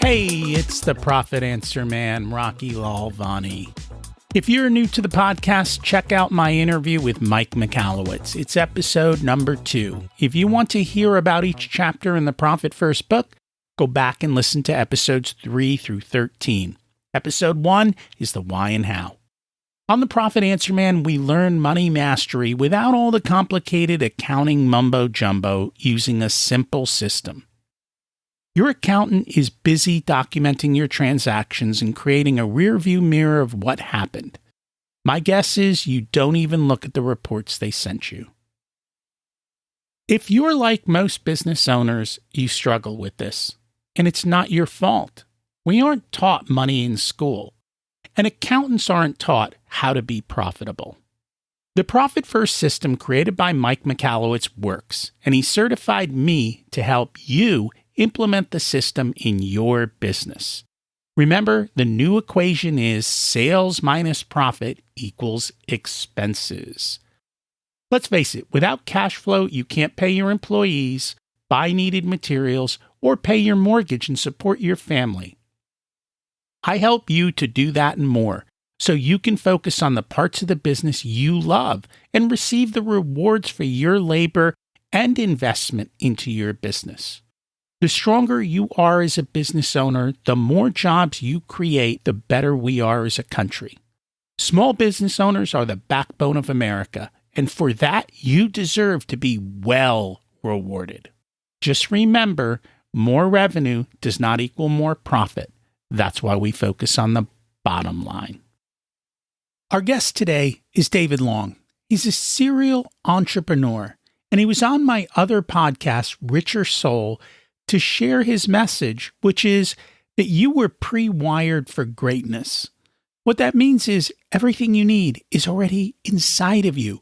Hey, it's the Profit Answer Man, Rocky Lalvani. If you're new to the podcast, check out my interview with Mike Michalowicz. It's episode number 2. If you want to hear about each chapter in the Profit First book, go back and listen to episodes 3 through 13. Episode 1 is the why and how. On the Profit Answer Man, we learn money mastery without all the complicated accounting mumbo-jumbo using a simple system. Your accountant is busy documenting your transactions and creating a rearview mirror of what happened. My guess is you don't even look at the reports they sent you. If you're like most business owners, you struggle with this, and it's not your fault. We aren't taught money in school, and accountants aren't taught how to be profitable. The Profit First system created by Mike Michalowicz works, and he certified me to help you implement the system in your business. Remember, the new equation is sales minus profit equals expenses. Let's face it, without cash flow, you can't pay your employees, buy needed materials, or pay your mortgage and support your family. I help you to do that and more, so you can focus on the parts of the business you love and receive the rewards for your labor and investment into your business. The stronger you are as a business owner, the more jobs you create, the better we are as a country. Small business owners are the backbone of America, and for that, you deserve to be well rewarded. Just remember, more revenue does not equal more profit. That's why we focus on the bottom line. Our guest today is David Long. He's a serial entrepreneur, and he was on my other podcast, Richer Soul, to share his message, which is that you were pre-wired for greatness. What that means is everything you need is already inside of you.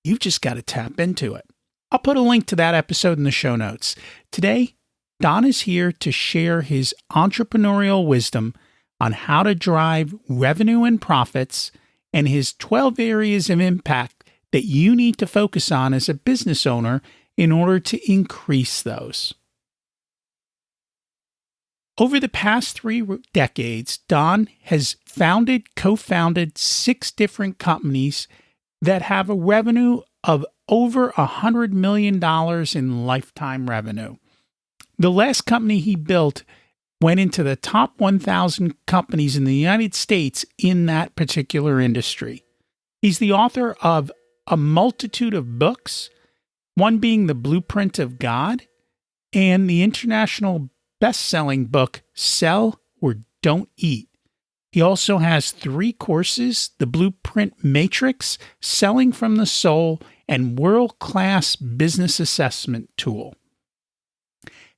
You've just got to tap into it. I'll put a link to that episode in the show notes. Today, Don is here to share his entrepreneurial wisdom on how to drive revenue and profits and his 12 areas of impact that you need to focus on as a business owner in order to increase those. Over the past 3 decades, Don has co-founded 6 different companies that have a revenue of over $100 million in lifetime revenue. The last company he built went into the top 1,000 companies in the United States in that particular industry. He's the author of a multitude of books, one being The Blueprint of God, and the international best-selling book, Sell or Don't Eat. He also has 3 courses, The Blueprint Matrix, Selling from the Soul, and World-Class Business Assessment Tool.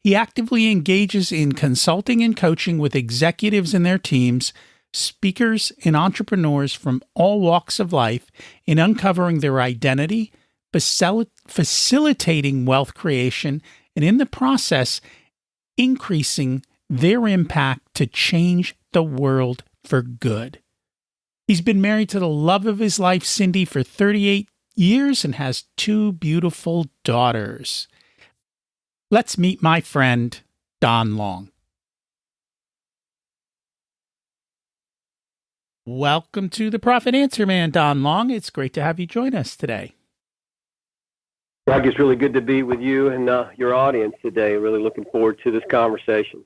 He actively engages in consulting and coaching with executives and their teams, speakers, and entrepreneurs from all walks of life in uncovering their identity, facilitating wealth creation, and in the process, increasing their impact to change the world for good. He's been married to the love of his life, Cindy, for 38 years and has 2 beautiful daughters. Let's meet my friend, Don Long. Welcome to the Profit Answer Man, Don Long. It's great to have you join us today. Doug, it's really good to be with you and your audience today. Really looking forward to this conversation.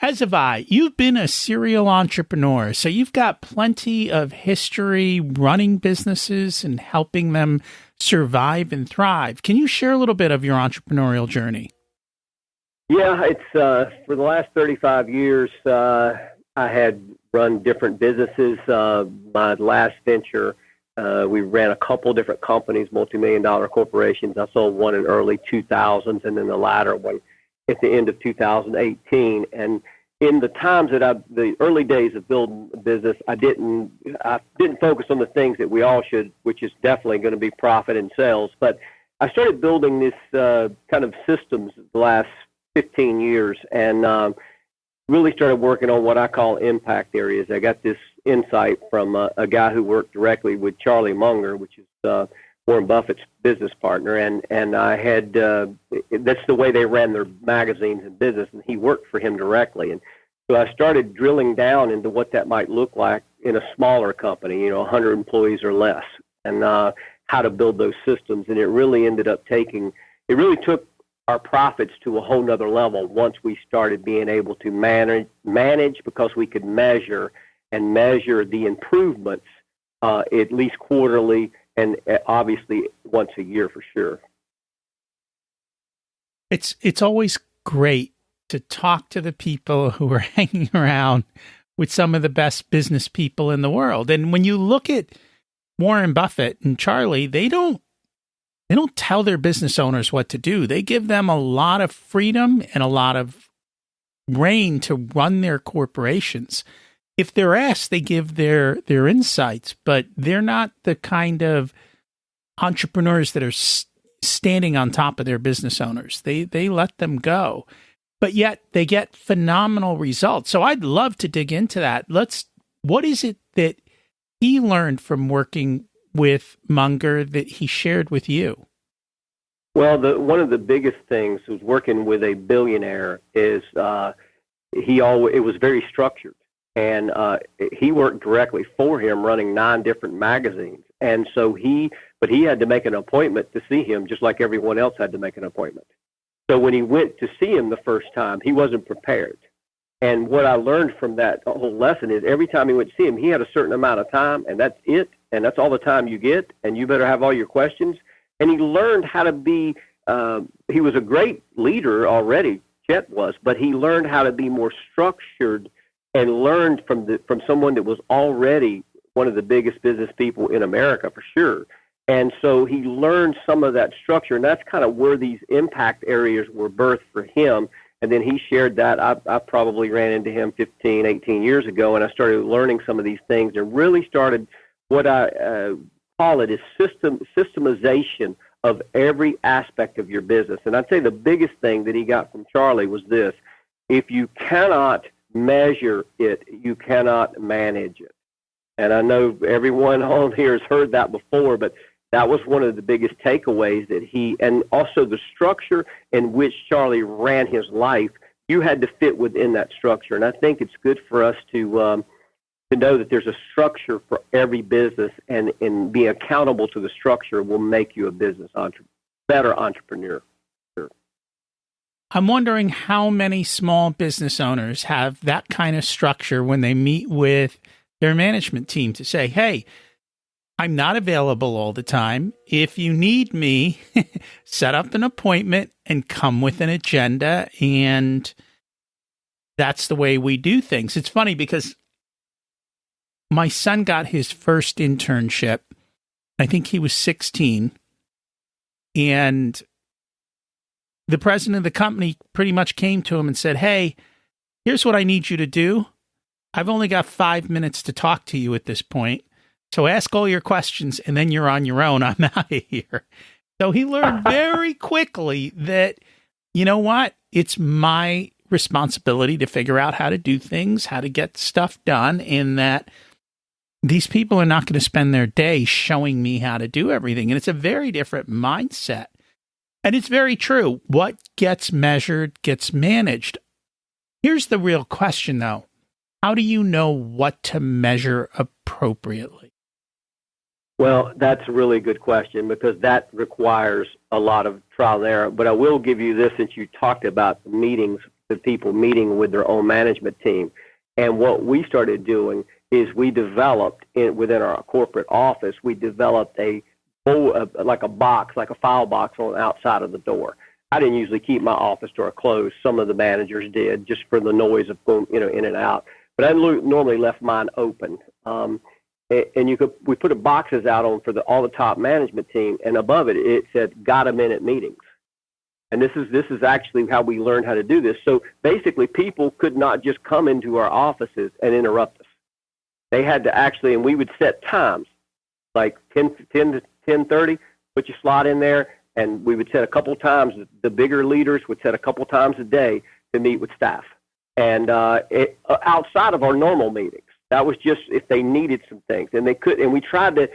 As have I. You've been a serial entrepreneur, so you've got plenty of history running businesses and helping them survive and thrive. Can you share a little bit of your entrepreneurial journey? Yeah, it's for the last 35 years, I had run different businesses. My last venture, we ran a couple different companies, multi-million-dollar corporations. I sold one in early 2000s and then the latter one at the end of 2018. And in the times that the early days of building a business, I didn't focus on the things that we all should, which is definitely going to be profit and sales. But I started building this kind of systems the last 15 years and really started working on what I call impact areas. I got this insight from a guy who worked directly with Charlie Munger, which is Warren Buffett's business partner, and I had that's the way they ran their magazines and business, and he worked for him directly. And So I started drilling down into what that might look like in a smaller company, 100 employees or less, and how to build those systems. And it really took our profits to a whole nother level once we started being able to manage because we could measure the improvements at least quarterly and obviously once a year for sure. It's always great to talk to the people who are hanging around with some of the best business people in the world. And when you look at Warren Buffett and Charlie, they don't tell their business owners what to do. They give them a lot of freedom and a lot of reign to run their corporations. If they're asked, they give their insights, but they're not the kind of entrepreneurs that are standing on top of their business owners. They let them go, but yet they get phenomenal results. So I'd love to dig into that. What is it that he learned from working with Munger that he shared with you? Well, one of the biggest things was working with a billionaire is it was very structured, and he worked directly for him, running 9 different magazines, and so he had to make an appointment to see him, just like everyone else had to make an appointment. So when he went to see him the first time, he wasn't prepared. And what I learned from that whole lesson is every time he went to see him, he had a certain amount of time, and that's it, and that's all the time you get, and you better have all your questions. And he learned how to be, he was a great leader already, Chet was, but he learned how to be more structured and learned from someone that was already one of the biggest business people in America for sure. And so he learned some of that structure, and that's kind of where these impact areas were birthed for him. And then he shared that. I probably ran into him 15, 18 years ago, and I started learning some of these things and really started what I call it is systemization of every aspect of your business. And I'd say the biggest thing that he got from Charlie was this: if you cannot measure it, you cannot manage it. And I know everyone on here has heard that before, but that was one of the biggest takeaways and also the structure in which Charlie ran his life. You had to fit within that structure. And I think it's good for us to know that there's a structure for every business, and being accountable to the structure will make you a better entrepreneur. Sure. I'm wondering how many small business owners have that kind of structure when they meet with their management team to say, hey, I'm not available all the time. If you need me, set up an appointment and come with an agenda. And that's the way we do things. It's funny because my son got his first internship. I think he was 16. And the president of the company pretty much came to him and said, hey, here's what I need you to do. I've only got 5 minutes to talk to you at this point. So ask all your questions, and then you're on your own. I'm out of here. So he learned very quickly that, you know what? It's my responsibility to figure out how to do things, how to get stuff done, and that these people are not going to spend their day showing me how to do everything. And it's a very different mindset. And it's very true. What gets measured gets managed. Here's the real question, though. How do you know what to measure appropriately? Well, that's a really good question, because that requires a lot of trial and error. But I will give you this, since you talked about meetings, the people meeting with their own management team. And what we started doing is we developed within our corporate office, we developed like a box, like a file box on the outside of the door. I didn't usually keep my office door closed. Some of the managers did, just for the noise of going, in and out. But I normally left mine open. And we put boxes out on for all the top management team, and above it said "Got a minute" meetings. And this is actually how we learned how to do this. So basically, people could not just come into our offices and interrupt us. They had to actually, and we would set times, like 10 to 10:30. Put your slot in there, and we would set a couple times. The bigger leaders would set a couple times a day to meet with staff, and outside of our normal meetings. That was just if they needed some things, and they could. And we tried to.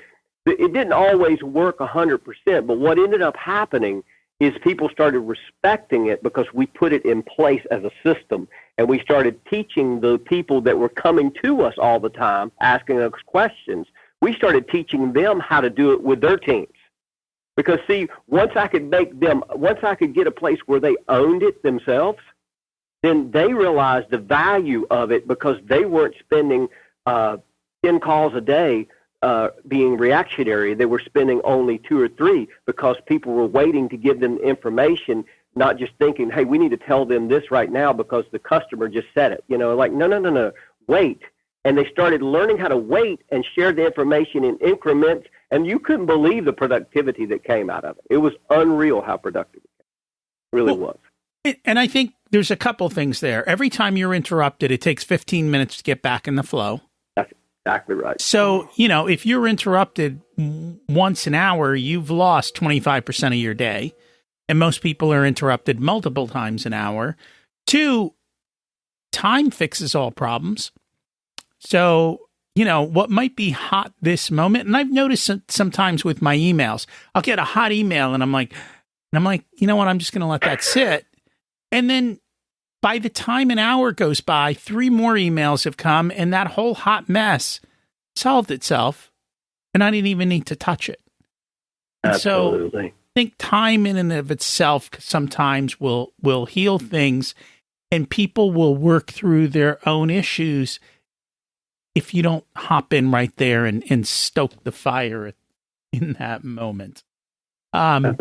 It didn't always work 100%, but what ended up happening is people started respecting it because we put it in place as a system, and we started teaching the people that were coming to us all the time, asking us questions. We started teaching them how to do it with their teams. Because, see, once I could get a place where they owned it themselves, then they realized the value of it, because they weren't spending 10 calls a day being reactionary. They were spending only 2 or 3 because people were waiting to give them information, not just thinking, hey, we need to tell them this right now because the customer just said it. Like, no, wait. And they started learning how to wait and share the information in increments, and you couldn't believe the productivity that came out of it. It was unreal how productive it really was. And I think there's a couple things there. Every time you're interrupted, it takes 15 minutes to get back in the flow. That's exactly right. So, if you're interrupted once an hour, you've lost 25% of your day. And most people are interrupted multiple times an hour. 2, time fixes all problems. So, what might be hot this moment, and I've noticed sometimes with my emails, I'll get a hot email and I'm like, you know what, I'm just going to let that sit. And then by the time an hour goes by, 3 more emails have come, and that whole hot mess solved itself, and I didn't even need to touch it. Absolutely. So I think time in and of itself sometimes will heal things, and people will work through their own issues if you don't hop in right there and stoke the fire in that moment. And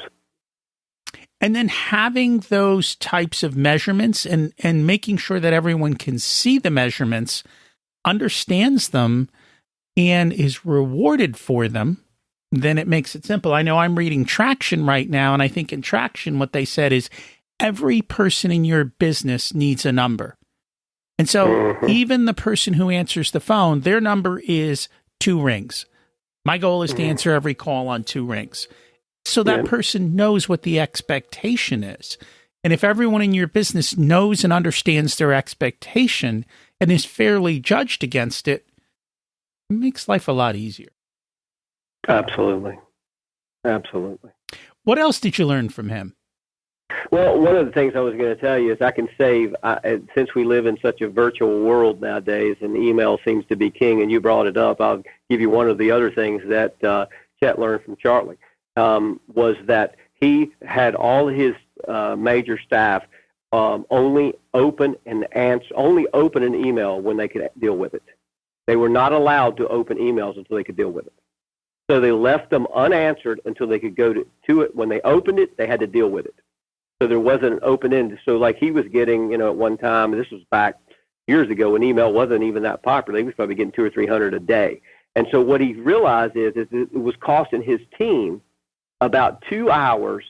then having those types of measurements and making sure that everyone can see the measurements, understands them, and is rewarded for them, then it makes it simple. I know I'm reading Traction right now, and I think in Traction what they said is every person in your business needs a number. And so even the person who answers the phone, their number is 2 rings. My goal is to answer every call on 2 rings. So that person knows what the expectation is. And if everyone in your business knows and understands their expectation and is fairly judged against it, it makes life a lot easier. Absolutely. Absolutely. What else did you learn from him? Well, one of the things I was going to tell you is I can save, since we live in such a virtual world nowadays and email seems to be king, and you brought it up, I'll give you one of the other things that Chet learned from Charlie, was that he had all his major staff only open an email when they could deal with it. They were not allowed to open emails until they could deal with it. So they left them unanswered until they could go to it. When they opened it, they had to deal with it. So there wasn't an open end. So like he was getting, at one time, this was back years ago when email wasn't even that popular, he was probably getting 200 or 300 a day. And so what he realized is it was costing his team about 2 hours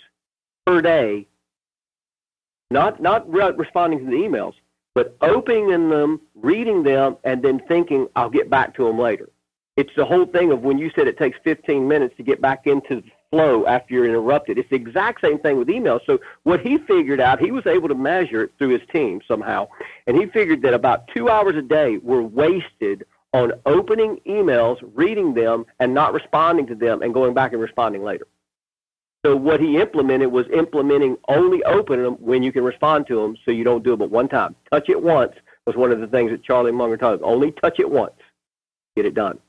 per day, not responding to the emails, but opening them, reading them, and then thinking, I'll get back to them later. It's the whole thing of when you said it takes 15 minutes to get back into the flow after you're interrupted. It's the exact same thing with emails. So what he figured out, he was able to measure it through his team somehow, and he figured that about 2 hours a day were wasted on opening emails, reading them, and not responding to them, and going back and responding later. So what he implemented was implementing only opening them when you can respond to them, so you don't do it but one time. Touch it once was one of the things that Charlie Munger taught us. Only touch it once. Get it done.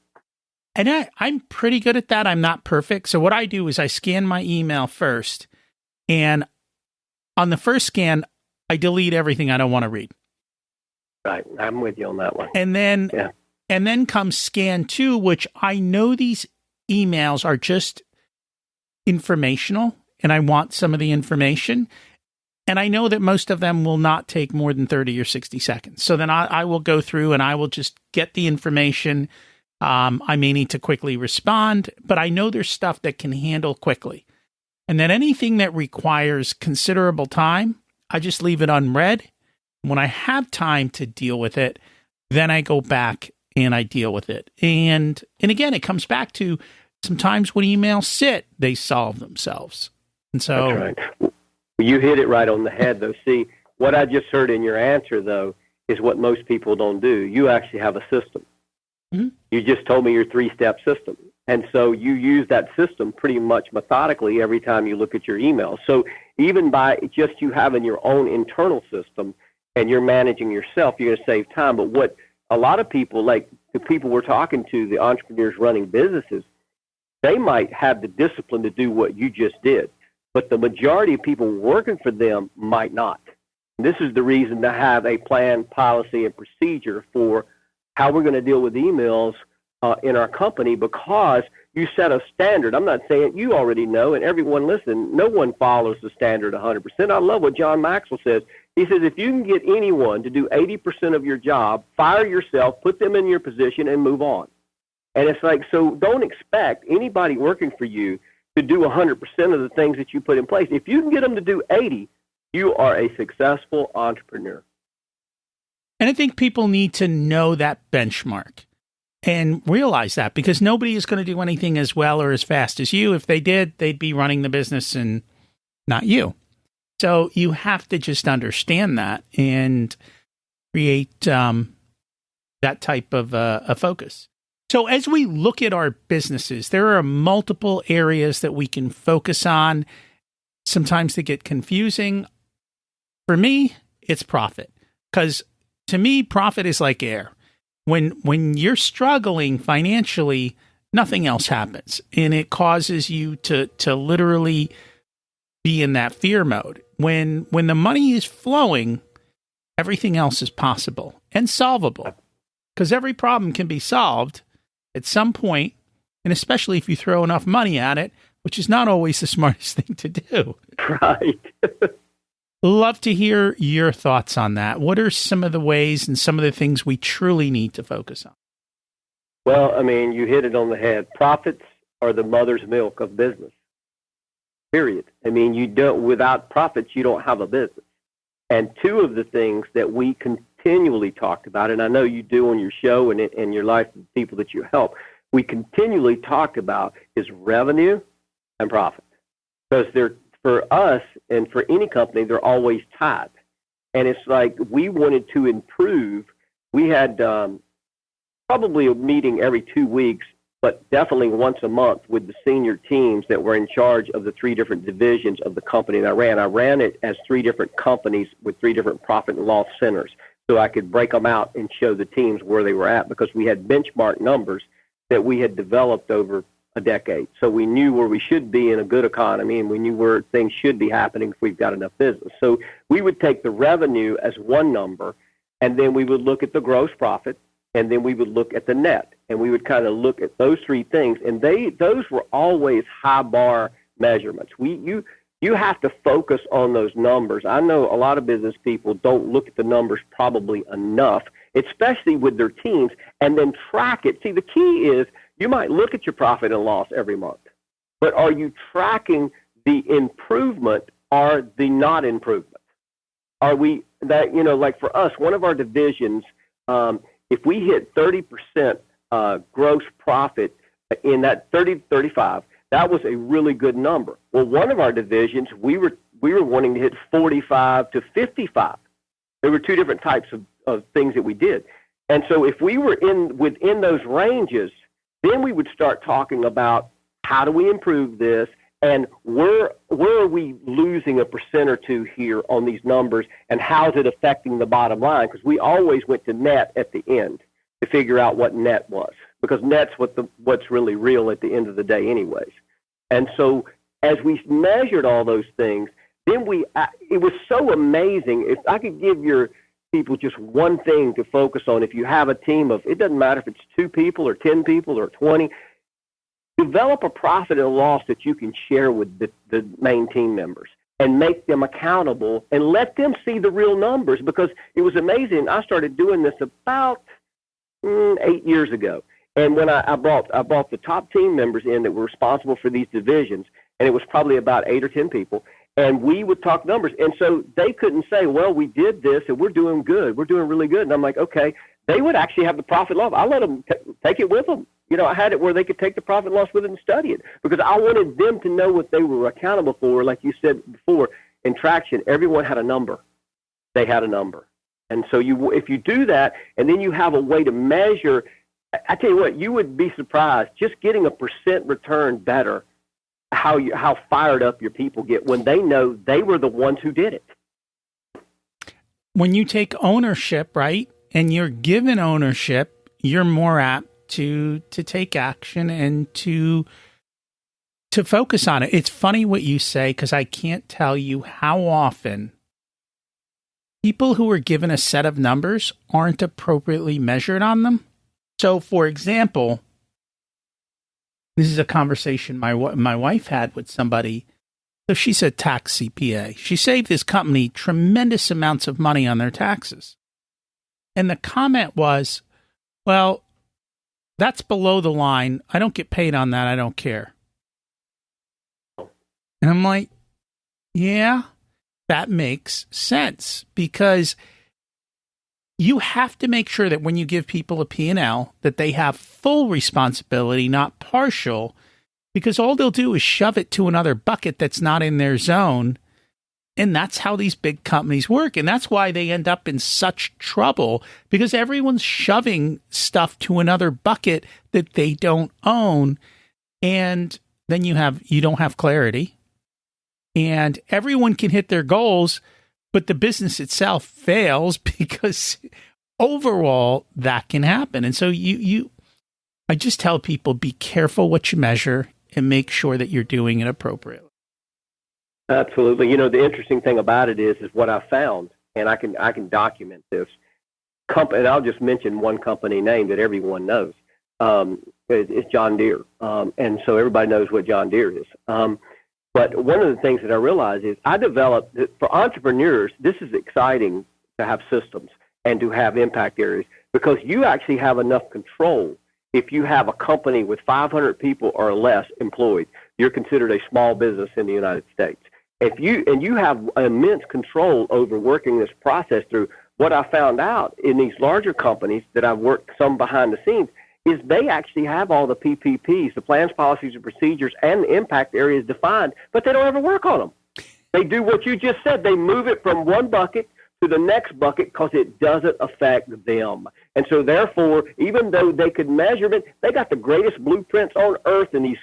And I'm pretty good at that. I'm not perfect. So what I do is I scan my email first, and on the first scan, I delete everything I don't want to read. Right. I'm with you on that one. And then comes scan 2, which I know these emails are just informational, and I want some of the information. And I know that most of them will not take more than 30 or 60 seconds. So then I will go through and I will just get the information. I may need to quickly respond, but I know there's stuff that can handle quickly. And then anything that requires considerable time, I just leave it unread. When I have time to deal with it, then I go back and I deal with it. And again, it comes back to sometimes when emails sit, they solve themselves. And so that's right. You hit it right on the head, though. See, what I just heard in your answer, though, is what most people don't do. You actually have a system. Mhm. You just told me your 3-step system. And so you use that system pretty much methodically every time you look at your email. So even by just you having your own internal system and you're managing yourself, you're going to save time. But what a lot of people, like the people we're talking to, the entrepreneurs running businesses, they might have the discipline to do what you just did, but the majority of people working for them might not. And this is the reason to have a plan, policy, and procedure for how we're going to deal with emails in our company, because you set a standard. I'm not saying, you already know, and everyone listen, no one follows the standard 100%. I love what John Maxwell says. He says, if you can get anyone to do 80% of your job, fire yourself, put them in your position, and move on. And it's like, so don't expect anybody working for you to do 100% of the things that you put in place. If you can get them to do 80, you are a successful entrepreneur. And I think people need to know that benchmark and realize that, because nobody is going to do anything as well or as fast as you. If they did, they'd be running the business and not you. So you have to just understand that and create that type of a focus. So as we look at our businesses, there are multiple areas that we can focus on. Sometimes they get confusing. For me, it's profit, because to me, profit is like air. When you're struggling financially, nothing else happens, and it causes you to literally be in that fear mode. When the money is flowing, everything else is possible and solvable, because every problem can be solved at some point, and especially if you throw enough money at it, which is not always the smartest thing to do. Right. Love to hear your thoughts on that. What are some of the ways and some of the things we truly need to focus on? Well, I mean, you hit it on the head. Profits are the mother's milk of business, period. I mean, without profits, you don't have a business. And two of the things that we continually talked about, and I know you do on your show and in your life, the people that you help, we continually talk about is revenue and profit. Because they're, for us and for any company, they're always tied. And it's like we wanted to improve. We had probably a meeting every 2 weeks, but definitely once a month with the senior teams that were in charge of the 3 different divisions of the company that I ran. I ran it as 3 different companies with 3 different profit and loss centers, so I could break them out and show the teams where they were at, because we had benchmark numbers that we had developed over a decade. So we knew where we should be in a good economy, and we knew where things should be happening if we've got enough business. So we would take the revenue as one number, and then we would look at the gross profit, and then we would look at the net, and we would kind of look at those 3 things. And those were always high bar measurements. You have to focus on those numbers. I know a lot of business people don't look at the numbers probably enough, especially with their teams, and then track it. See, the key is you might look at your profit and loss every month, but are you tracking the improvement or the not improvement? Are we that, like for us, one of our divisions, if we hit 30% gross profit in that 30 to 35, that was a really good number. Well, one of our divisions, we were wanting to hit 45 to 55. There were 2 different types of things that we did. And so if we were within those ranges, then we would start talking about how do we improve this, and where are we losing a percent or 2 here on these numbers, and how is it affecting the bottom line? Because we always went to net at the end to figure out what net was, because net's what's really real at the end of the day anyways. And so as we measured all those things, then it was so amazing. If I could give your people just one thing to focus on, if you have a team of, it doesn't matter if it's 2 people or 10 people or 20, develop a profit and loss that you can share with the main team members and make them accountable and let them see the real numbers, because it was amazing. I started doing this about 8 years ago. And when I brought the top team members in that were responsible for these divisions, and it was probably about 8 or 10 people, and we would talk numbers. And so they couldn't say, well, we did this and we're doing good. We're doing really good. And I'm like, okay, they would actually have the profit loss. I let them take it with them. I had it where they could take the profit loss with it and study it, because I wanted them to know what they were accountable for. Like you said before, in traction, everyone had a number. They had a number. And so if you do that, and then you have a way to measure I tell you what, you would be surprised just getting a percent return better, how fired up your people get when they know they were the ones who did it. When you take ownership, right, and you're given ownership, you're more apt to take action and to focus on it. It's funny what you say, because I can't tell you how often people who are given a set of numbers aren't appropriately measured on them. So, for example, this is a conversation my wife had with somebody. So she's a tax CPA. She saved this company tremendous amounts of money on their taxes. And the comment was, well, that's below the line. I don't get paid on that. I don't care. And I'm like, yeah, that makes sense, because you have to make sure that when you give people a P&L, that they have full responsibility, not partial, because all they'll do is shove it to another bucket that's not in their zone. And that's how these big companies work. And that's why they end up in such trouble, because everyone's shoving stuff to another bucket that they don't own. And then you don't have clarity, and everyone can hit their goals, but the business itself fails, because overall that can happen. And so I just tell people, be careful what you measure and make sure that you're doing it appropriately. Absolutely. You know, the interesting thing about it is what I found, and I can document this. And I'll just mention one company name that everyone knows. It's John Deere. And so everybody knows what John Deere is. But one of the things that I realized is I developed, for entrepreneurs, this is exciting to have systems and to have impact areas, because you actually have enough control. If you have a company with 500 people or less employed, you're considered a small business in the United States. You have immense control over working this process through. What I found out in these larger companies that I've worked some behind the scenes is they actually have all the PPPs, the plans, policies, and procedures, and the impact areas defined, but they don't ever work on them. They do what you just said. They move it from one bucket to the next bucket because it doesn't affect them. And so therefore, even though they could measure it, they got the greatest blueprints on earth in these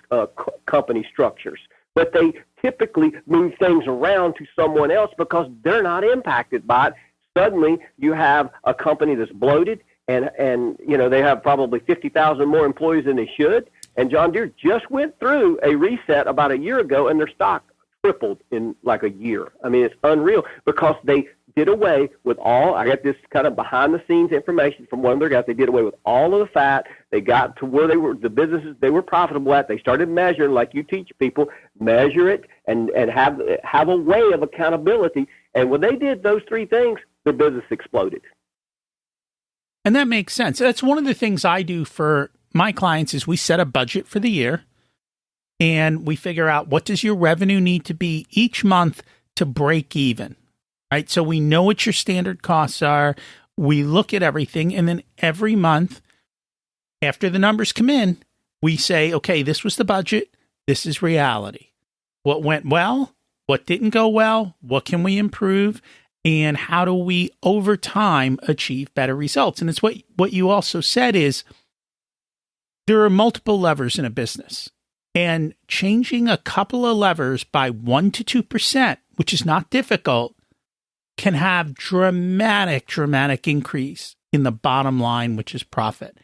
company structures, but they typically move things around to someone else because they're not impacted by it. Suddenly, you have a company that's bloated, and you know, they have probably 50,000 more employees than they should. And John Deere just went through a reset about a year ago, and their stock tripled in like a year. I mean, it's unreal, because they did away with all, I got this kind of behind-the-scenes information from one of their guys. They did away with all of the fat. They got to where they were, the businesses they were profitable at. They started measuring, like you teach people, measure it and have a way of accountability. And when they did those three things, their business exploded. And that makes sense. That's one of the things I do for my clients is we set a budget for the year, and we figure out what does your revenue need to be each month to break even, right? So we know what your standard costs are. We look at everything, and then every month after the numbers come in, we say, okay, this was the budget. This is reality. What went well? What didn't go well? What can we improve? And how do we, over time, achieve better results? And it's what you also said is there are multiple levers in a business. And changing a couple of levers by 1% to 2%, which is not difficult, can have dramatic increase in the bottom line, which is profit.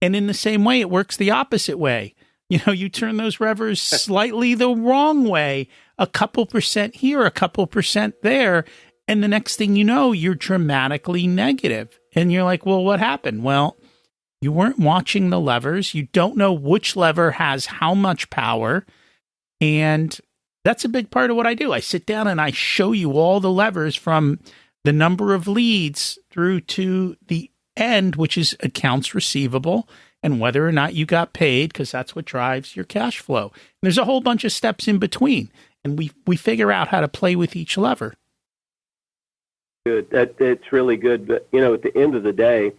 And in the same way, it works the opposite way. You know, you turn those levers slightly the wrong way, a couple percent here, a couple percent there, and the next thing you know, you're dramatically negative. And you're like, well, what happened? Well, you weren't watching the levers. You don't know which lever has how much power. And that's a big part of what I do. I sit down and I show you all the levers from the number of leads through to the end, which is accounts receivable, and whether or not you got paid, because that's what drives your cash flow. And there's a whole bunch of steps in between. And we figure out how to play with each lever. Good. It's really good. But, you know, at the end of the day,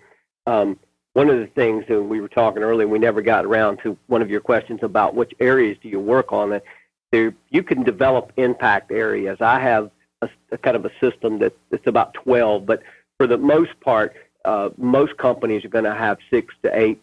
one of the things that we were talking earlier, we never got around to one of your questions about which areas do you work on. That you can develop impact areas. I have a kind of a system that's about 12, but for the most part, most companies are going to have 6 to 8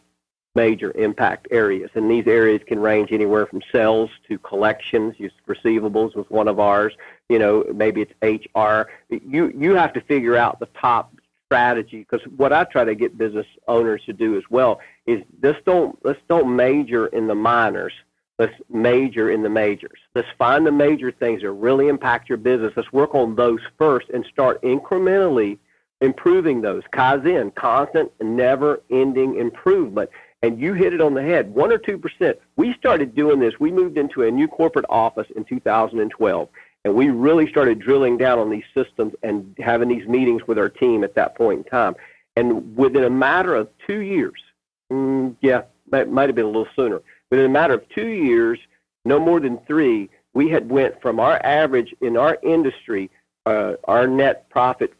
major impact areas. And these areas can range anywhere from sales to collections. Receivables was one of ours. Maybe it's HR. You have to figure out the top strategy, because what I try to get business owners to do as well is let's don't major in the minors. Let's major in the majors. Let's find the major things that really impact your business. Let's work on those first and start incrementally improving those. Kaizen, constant, never-ending improvement. And you hit it on the head, 1 or 2%. We started doing this. We moved into a new corporate office in 2012, and we really started drilling down on these systems and having these meetings with our team at that point in time. And within a matter of 2 years, that might have been a little sooner, but in a matter of 2 years, no more than 3, we had went from our average in our industry, our net profit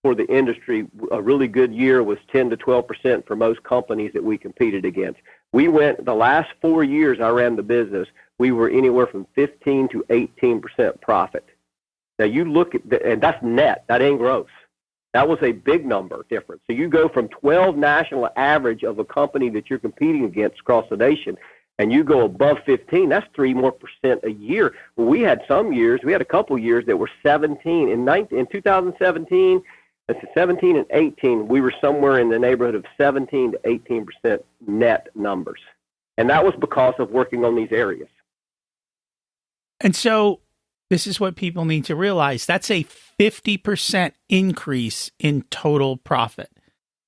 for the industry, a really good year was 10 to 12% for most companies that we competed against. We went, the last 4 years I ran the business, we were anywhere from 15 to 18% profit. Now you look at, and that's net, that ain't gross. That was a big number difference. So you go from 12 national average of a company that you're competing against across the nation, and you go above 15, that's 3% more a year. Well, we had a couple years that were 17. In 2017, 17 and 18, we were somewhere in the neighborhood of 17 to 18% net numbers. And that was because of working on these areas. And so this is what people need to realize. That's a 50% increase in total profit.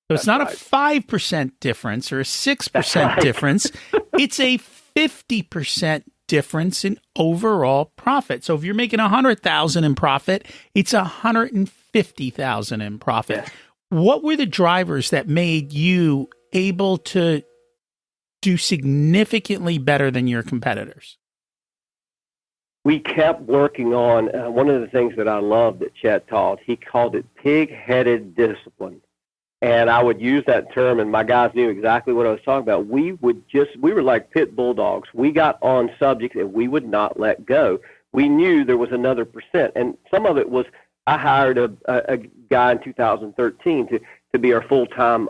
So it's not a 5% difference or a 6% difference. It's a 50% difference in overall profit. So if you're making $100,000 in profit, it's $150,000 in profit. Yeah. What were the drivers that made you able to do significantly better than your competitors? We kept working on one of the things that I loved that Chet taught. He called it pig-headed discipline. And I would use that term, and my guys knew exactly what I was talking about. We were like pit bulldogs. We got on subjects and we would not let go. We knew there was another percent. And some of it was, I hired a guy in 2013 to be our full-time,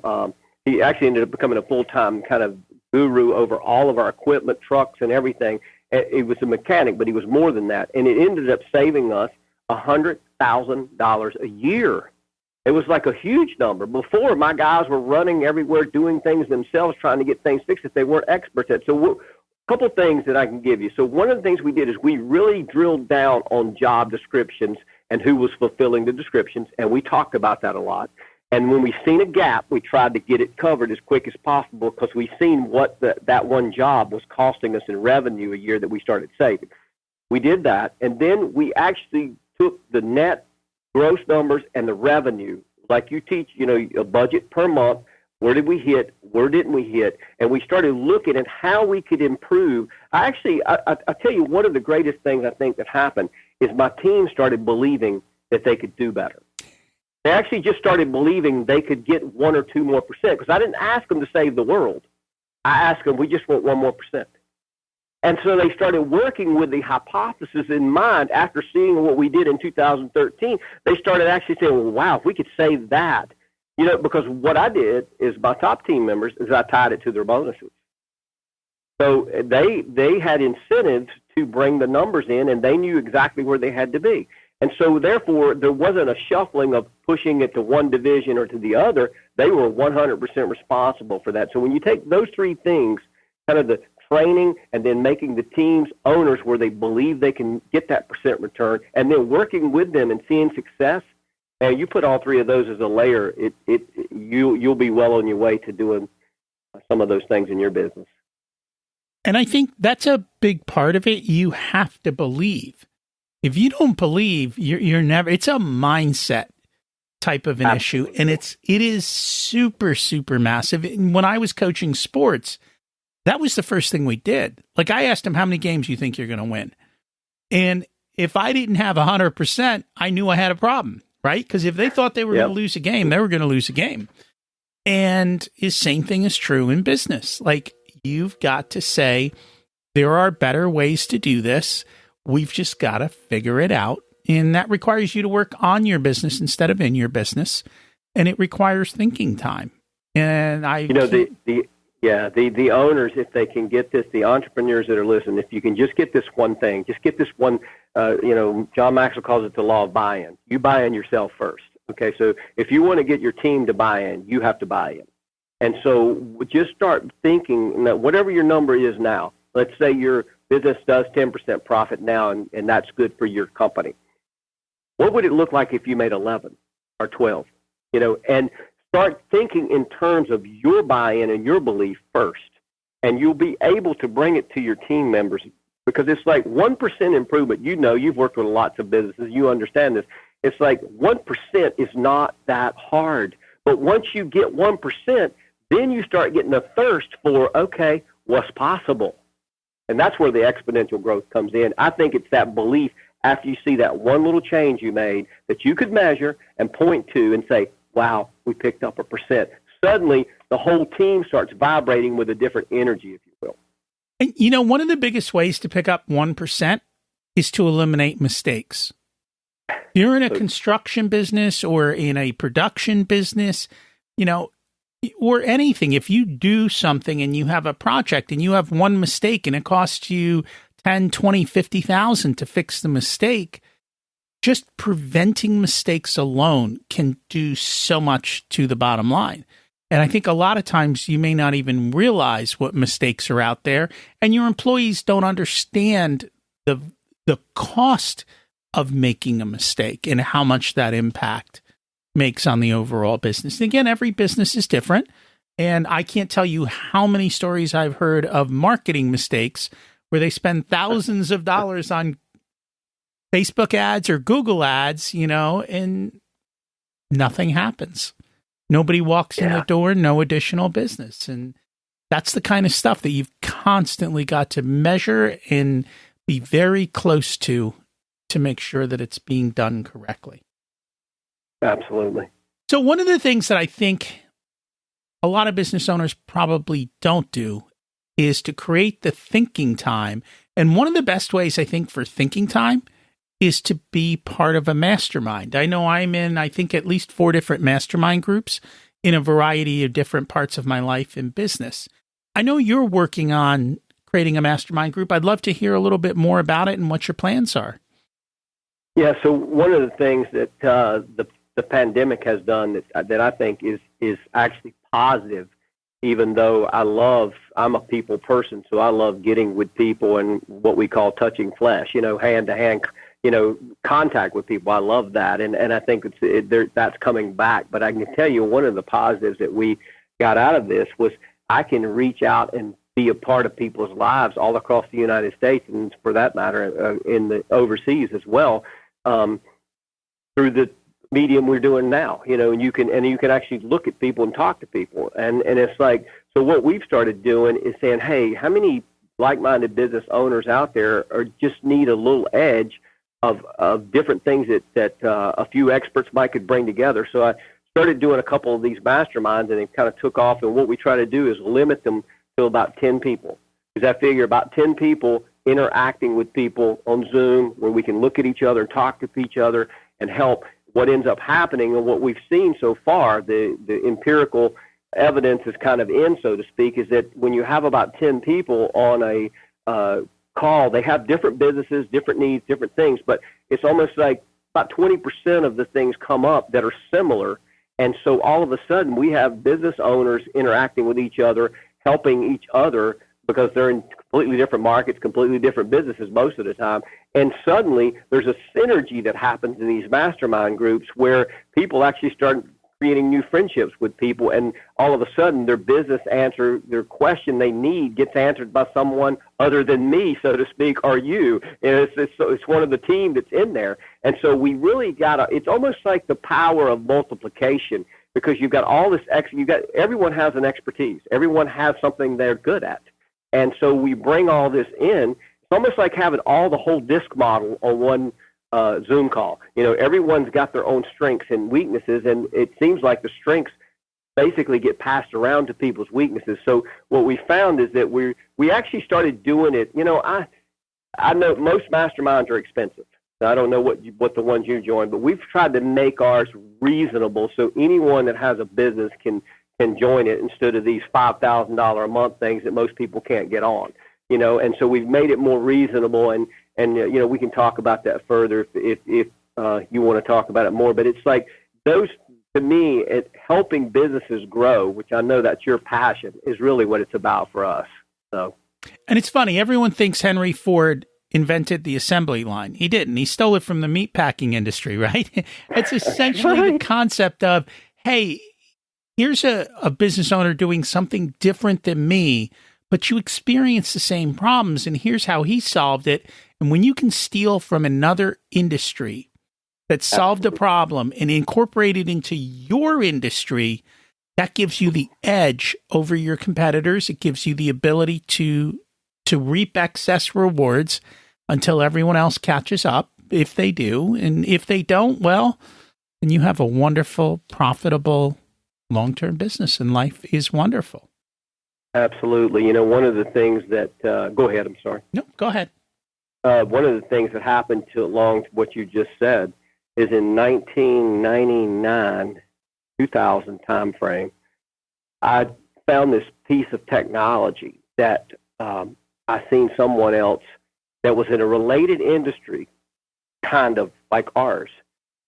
he actually ended up becoming a full-time kind of guru over all of our equipment, trucks, and everything. He was a mechanic, but he was more than that. And it ended up saving us $100,000 a year. It was like a huge number. Before, my guys were running everywhere, doing things themselves, trying to get things fixed if they weren't experts at. So a couple things that I can give you. So one of the things we did is we really drilled down on job descriptions and who was fulfilling the descriptions, and we talked about that a lot. And when we seen a gap, we tried to get it covered as quick as possible because we seen what that one job was costing us in revenue a year that we started saving. We did that, and then we actually took the net gross numbers and the revenue, like you teach, a budget per month. Where did we hit? Where didn't we hit? And we started looking at how we could improve. I tell you, one of the greatest things I think that happened is my team started believing that they could do better. They actually just started believing they could get 1 or 2 more percent, because I didn't ask them to save the world. I asked them, we just want 1 more percent. And so they started working with the hypothesis in mind. After seeing what we did in 2013, they started actually saying, well, wow, if we could save that. Because what I did is my top team members is I tied it to their bonuses. So they had incentives to bring the numbers in, and they knew exactly where they had to be. And so, therefore, there wasn't a shuffling of pushing it to one division or to the other. They were 100% responsible for that. So when you take those 3 things, kind of the training and then making the teams owners where they believe they can get that percent return, and then working with them and seeing success, and you put all 3 of those as a layer, you'll be well on your way to doing some of those things in your business. And I think that's a big part of it. You have to believe. If you don't believe, you're never. It's a mindset type of an Absolutely. Issue, and it is super, super massive. And when I was coaching sports, that was the first thing we did. Like, I asked them, how many games you think you're going to win? And if I didn't have 100%, I knew I had a problem, right? Because if they thought they were going to lose a game, they were going to lose a game. And the same thing is true in business. Like, you've got to say, there are better ways to do this. We've just got to figure it out. And that requires you to work on your business instead of in your business. And it requires thinking time. And Yeah, the owners, if they can get this, the entrepreneurs that are listening, if you can just get this one thing, just get this one, John Maxwell calls it the law of buy-in. You buy in yourself first. Okay, so if you want to get your team to buy in, you have to buy in. And so just start thinking that whatever your number is now, let's say your business does 10% profit now, and that's good for your company. What would it look like if you made 11 or 12? And start thinking in terms of your buy-in and your belief first, and you'll be able to bring it to your team members, because it's like 1% improvement. You've worked with lots of businesses. You understand this. It's like 1% is not that hard. But once you get 1%, then you start getting a thirst for, okay, what's possible? And that's where the exponential growth comes in. I think it's that belief after you see that one little change you made that you could measure and point to and say, wow, we picked up 1%. Suddenly, the whole team starts vibrating with a different energy, if you will. And, one of the biggest ways to pick up 1% is to eliminate mistakes. If you're in a construction business or in a production business, or anything, if you do something and you have a project and you have one mistake and it costs you 10, 20, 50,000 to fix the mistake, just preventing mistakes alone can do so much to the bottom line. And I think a lot of times you may not even realize what mistakes are out there, and your employees don't understand the cost of making a mistake and how much that impact makes on the overall business. And again, every business is different, and I can't tell you how many stories I've heard of marketing mistakes where they spend thousands of dollars on Facebook ads or Google ads, and nothing happens. Nobody walks in the door, no additional business. And that's the kind of stuff that you've constantly got to measure and be very close to make sure that it's being done correctly. Absolutely. So one of the things that I think a lot of business owners probably don't do is to create the thinking time. And one of the best ways, I think, for thinking time is to be part of a mastermind. I know I'm in, I think, at least 4 different mastermind groups in a variety of different parts of my life and business. I know you're working on creating a mastermind group. I'd love to hear a little bit more about it and what your plans are. Yeah, so one of the things that the pandemic has done that I think is actually positive, even though I'm a people person, so I love getting with people and what we call touching flesh, hand-to-hand, contact with people. I love that, and I think that's coming back. But I can tell you one of the positives that we got out of this was I can reach out and be a part of people's lives all across the United States, and for that matter, in the overseas as well, through the medium we're doing now, and you can actually look at people and talk to people, and it's like, so what we've started doing is saying, hey, how many like-minded business owners out there just need a little edge of different things that a few experts might could bring together. So I started doing a couple of these masterminds, and it kind of took off. And what we try to do is limit them to about 10 people, because I figure about 10 people interacting with people on Zoom where we can look at each other and talk to each other and help. What ends up happening, and what we've seen so far, the empirical evidence is kind of in, so to speak, is that when you have about 10 people on a call, they have different businesses, different needs, different things, but it's almost like about 20% of the things come up that are similar. And so all of a sudden we have business owners interacting with each other, helping each other, because they're in completely different markets, completely different businesses most of the time. And suddenly there's a synergy that happens in these mastermind groups where people actually start creating new friendships with people, and all of a sudden their business answer, their question they need gets answered by someone other than me, so to speak, or you. And it's one of the team that's in there. And so we really it's almost like the power of multiplication, because you've got all this, everyone has an expertise. Everyone has something they're good at. And so we bring all this in. It's almost like having the whole disc model on one Zoom call. Everyone's got their own strengths and weaknesses, and it seems like the strengths basically get passed around to people's weaknesses. So what we found is that we actually started doing it. I know most masterminds are expensive. Now, I don't know what the ones you join, but we've tried to make ours reasonable so anyone that has a business can can join it instead of these $5,000 a month things that most people can't get on, and so we've made it more reasonable, and we can talk about that further if you want to talk about it more, but it's like those, to me, helping businesses grow, which I know that's your passion, is really what it's about for us. So, and it's funny, everyone thinks Henry Ford invented the assembly line. He didn't. He stole it from the meatpacking industry, right? It's essentially the concept of, hey, here's a business owner doing something different than me, but you experience the same problems, and here's how he solved it. And when you can steal from another industry that solved a problem and incorporate it into your industry, that gives you the edge over your competitors. It gives you the ability to reap excess rewards until everyone else catches up, if they do. And if they don't, well, then you have a wonderful, profitable, long-term business, and life is wonderful. Absolutely. One of the things that, go ahead, I'm sorry. No, go ahead. One of the things that happened along to what you just said is in 1999, 2000 time frame, I found this piece of technology that I seen someone else that was in a related industry, kind of like ours.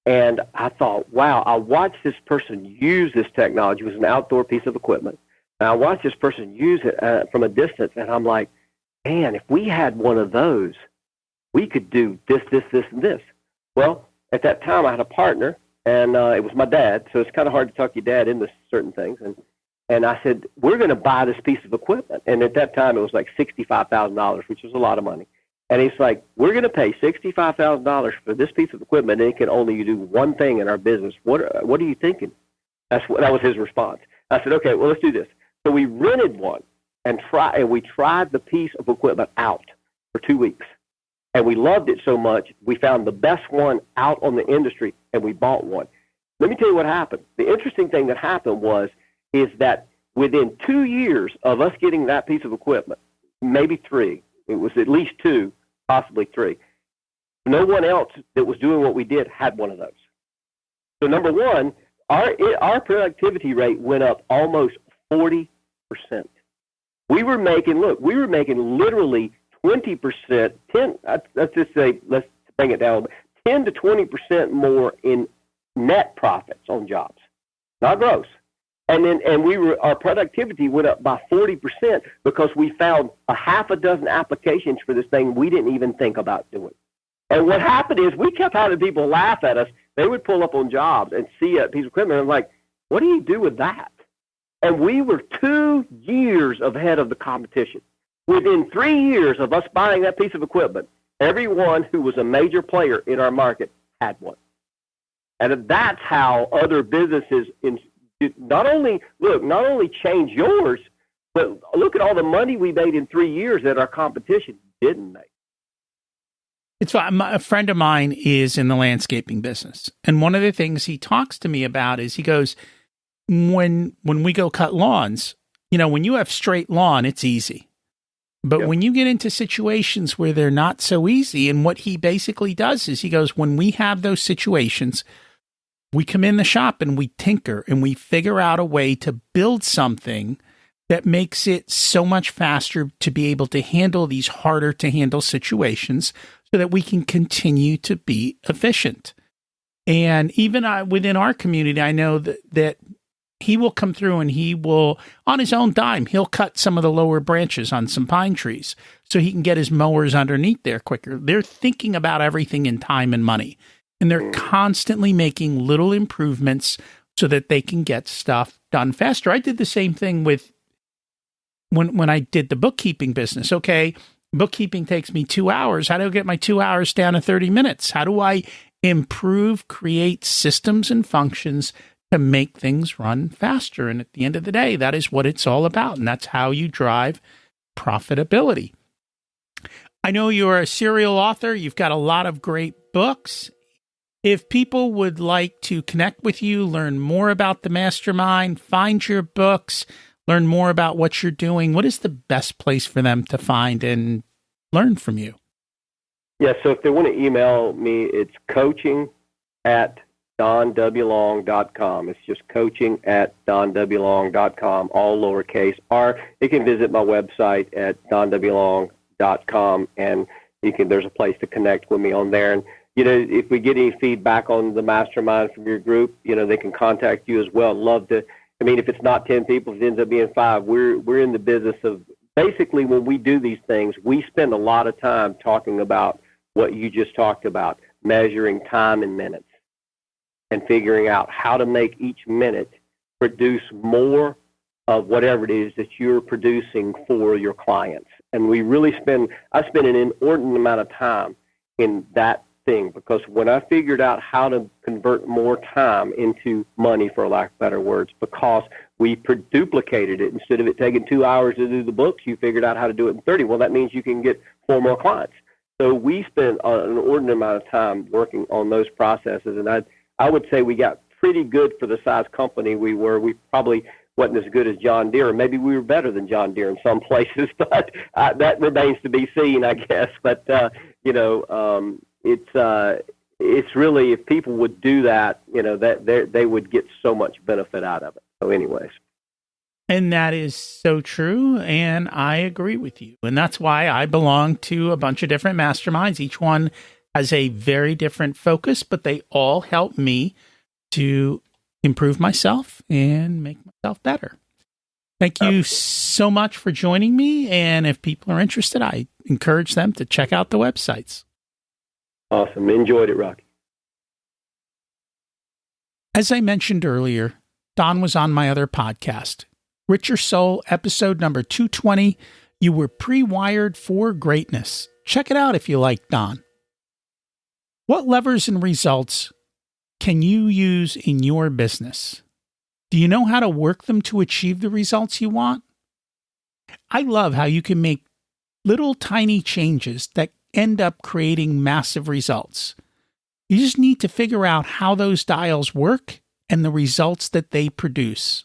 And I thought, wow, I watched this person use this technology. It was an outdoor piece of equipment. And I watched this person use it from a distance, and I'm like, man, if we had one of those, we could do this, this, this, and this. Well, at that time, I had a partner, and it was my dad, so it's kind of hard to talk your dad into certain things. And I said, we're going to buy this piece of equipment. And at that time, it was like $65,000, which was a lot of money. And he's like, we're going to pay $65,000 for this piece of equipment, and it can only do one thing in our business. What are you thinking? That was his response. I said, okay, well, let's do this. So we rented one, and we tried the piece of equipment out for 2 weeks. And we loved it so much, we found the best one out on the industry, and we bought one. Let me tell you what happened. The interesting thing that happened is that within 2 years of us getting that piece of equipment, maybe 3, it was at least 2, possibly 3, no one else that was doing what we did had one of those. So number one, our productivity rate went up almost 40%. We were making literally 20%, let's just say, let's bring it down, 10 to 20% more in net profits on jobs, not gross. And our productivity went up by 40% because we found a half a dozen applications for this thing we didn't even think about doing. And what happened is we kept having people laugh at us. They would pull up on jobs and see a piece of equipment, and I'm like, what do you do with that? And we were 2 years ahead of the competition. Within 3 years of us buying that piece of equipment, everyone who was a major player in our market had one. And that's how other businesses not only change yours, but look at all the money we made in 3 years that our competition didn't make. It's fine. A friend of mine is in the landscaping business. And one of the things he talks to me about is he goes, when we go cut lawns, when you have straight lawn, it's easy. But when you get into situations where they're not so easy, and what he basically does is he goes, when we have those situations, we come in the shop and we tinker and we figure out a way to build something that makes it so much faster to be able to handle these harder to handle situations so that we can continue to be efficient. And even within our community, I know that he will come through and he will, on his own dime, he'll cut some of the lower branches on some pine trees so he can get his mowers underneath there quicker. They're thinking about everything in time and money, and they're constantly making little improvements so that they can get stuff done faster. I did the same thing with when I did the bookkeeping business. Okay, bookkeeping takes me 2 hours. How do I get my 2 hours down to 30 minutes? How do I create systems and functions to make things run faster? And at the end of the day, that is what it's all about. And that's how you drive profitability. I know you're a serial author. You've got a lot of great books. If people would like to connect with you, learn more about the mastermind, find your books, learn more about what you're doing, what is the best place for them to find and learn from you? Yeah, so if they want to email me, it's coaching at donwlong.com. It's just coaching at donwlong.com, all lowercase. Or you can visit my website at donwlong.com, and there's a place to connect with me on there. And if we get any feedback on the mastermind from your group, they can contact you as well. Love to. I mean, if it's not 10 people, if it ends up being 5, we're in the business of, basically, when we do these things, we spend a lot of time talking about what you just talked about, measuring time in minutes and figuring out how to make each minute produce more of whatever it is that you're producing for your clients. And I spend an inordinate amount of time in that thing, because when I figured out how to convert more time into money, for lack of better words, because we duplicated it. Instead of it taking 2 hours to do the books, you figured out how to do it in 30. Well, that means you can get 4 more clients. So we spent an inordinate amount of time working on those processes, and I would say we got pretty good for the size company we were. We probably wasn't as good as John Deere, or maybe we were better than John Deere in some places, but that remains to be seen, I guess. But it's really, if people would do that, that they would get so much benefit out of it. So anyways. And that is so true, and I agree with you. And that's why I belong to a bunch of different masterminds. Each one has a very different focus, but they all help me to improve myself and make myself better. Thank you so much for joining me. And if people are interested, I encourage them to check out the websites. Awesome. Enjoyed it, Rocky. As I mentioned earlier, Don was on my other podcast, Richer Soul, episode number 220. You were pre-wired for greatness. Check it out if you like Don. What levers and results can you use in your business? Do you know how to work them to achieve the results you want? I love how you can make little tiny changes that end up creating massive results. You just need to figure out how those dials work and the results that they produce.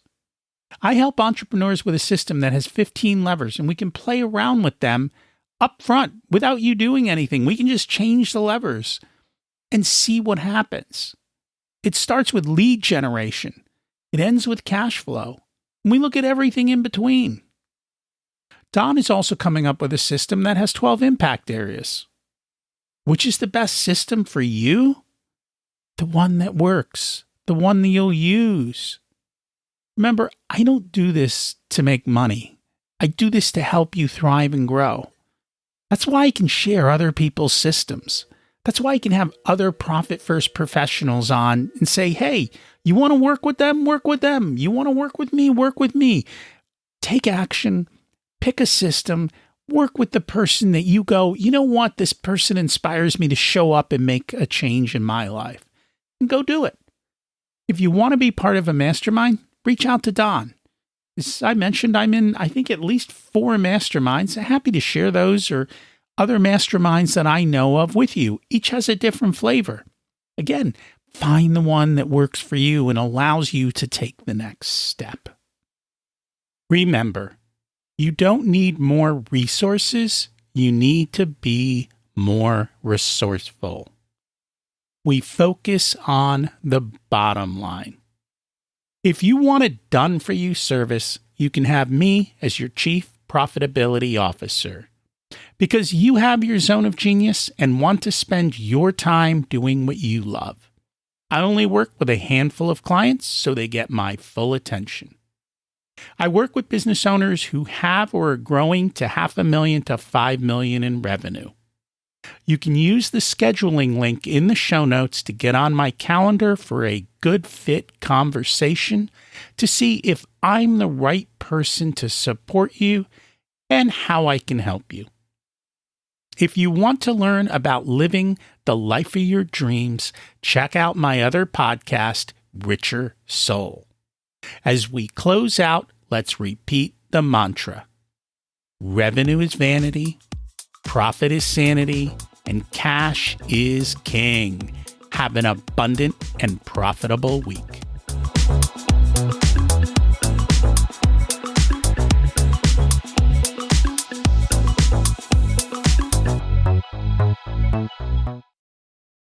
I help entrepreneurs with a system that has 15 levers, and we can play around with them up front without you doing anything. We can just change the levers and see what happens. It starts with lead generation. It ends with cash flow. And we look at everything in between. Don is also coming up with a system that has 12 impact areas. Which is the best system for you? The one that works. The one that you'll use. Remember, I don't do this to make money. I do this to help you thrive and grow. That's why I can share other people's systems. That's why I can have other profit-first professionals on and say, hey, you want to work with them? Work with them. You want to work with me? Work with me. Take action. Pick a system. Work with the person that you go, you know what? This person inspires me to show up and make a change in my life. And go do it. If you want to be part of a mastermind, reach out to Don. As I mentioned, I'm in, I think, at least 4 masterminds. I'm happy to share those or other masterminds that I know of with you. Each has a different flavor. Again, find the one that works for you and allows you to take the next step. Remember, you don't need more resources. You need to be more resourceful. We focus on the bottom line. If you want a done-for-you service, you can have me as your Chief Profitability Officer. Because you have your zone of genius and want to spend your time doing what you love. I only work with a handful of clients, so they get my full attention. I work with business owners who have or are growing to $500,000 to $5 million in revenue. You can use the scheduling link in the show notes to get on my calendar for a good fit conversation to see if I'm the right person to support you and how I can help you. If you want to learn about living the life of your dreams, check out my other podcast, Richer Soul. As we close out, let's repeat the mantra. Revenue is vanity, profit is sanity, and cash is king. Have an abundant and profitable week.